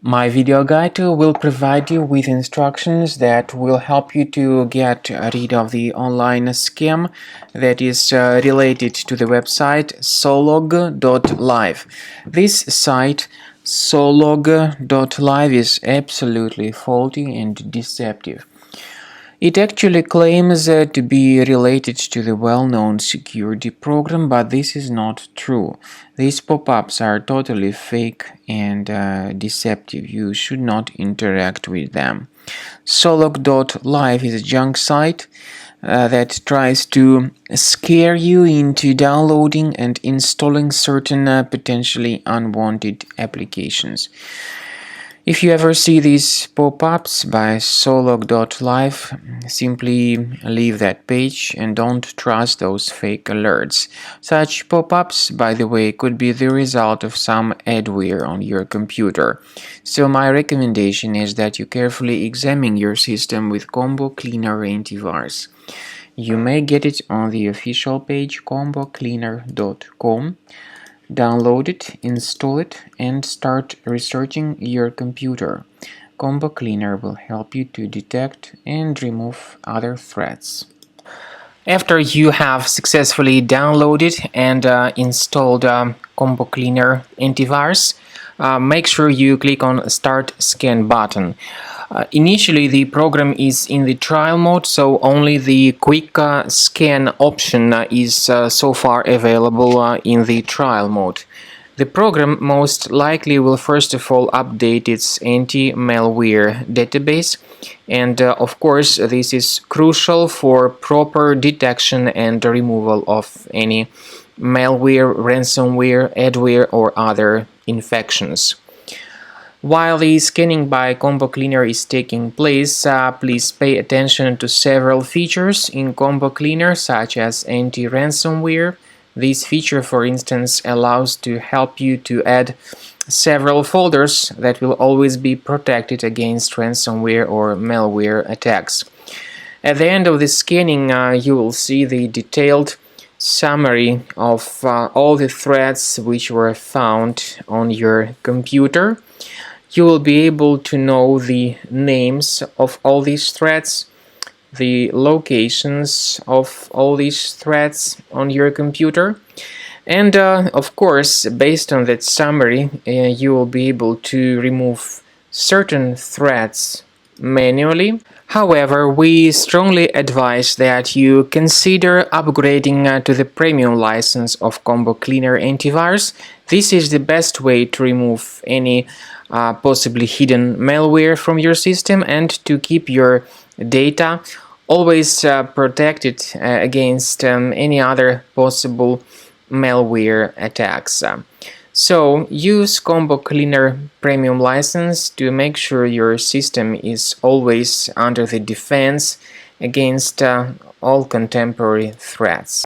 My video guide will provide you with instructions that will help you to get rid of the online scam that is related to the website Solog.live. This site Solog.live is absolutely faulty and deceptive. It actually claims to be related to the well-known security program, but this is not true. These pop-ups are totally fake and deceptive. You should not interact with them. Solog.live is a junk site that tries to scare you into downloading and installing certain potentially unwanted applications. If you ever see these pop-ups by Solog.live, simply leave that page and don't trust those fake alerts. Such pop-ups, by the way, could be the result of some adware on your computer. So my recommendation is that you carefully examine your system with Combo Cleaner Antivirus. You may get it on the official page combocleaner.com. Download it, install it, and start researching your computer. Combo Cleaner will help you to detect and remove other threats. After you have successfully downloaded and installed Combo Cleaner Antivirus, make sure you click on Start Scan button. Initially, the program is in the trial mode, so only the quick scan option is so far available in the trial mode. The program most likely will first of all update its anti-malware database, and of course this is crucial for proper detection and removal of any malware, ransomware, adware or other infections. While the scanning by Combo Cleaner is taking place, please pay attention to several features in Combo Cleaner, such as anti-ransomware. This feature, for instance, allows to help you to add several folders that will always be protected against ransomware or malware attacks. At the end of the scanning, you will see the detailed summary of all the threats which were found on your computer. You will be able to know the names of all these threats, the locations of all these threats on your computer, and of course, based on that summary, you will be able to remove certain threats manually. However, we strongly advise that you consider upgrading to the premium license of Combo Cleaner Antivirus. This is the best way to remove any possibly hidden malware from your system and to keep your data always protected against any other possible malware attacks. So use Combo Cleaner Premium license to make sure your system is always under the defense against all contemporary threats.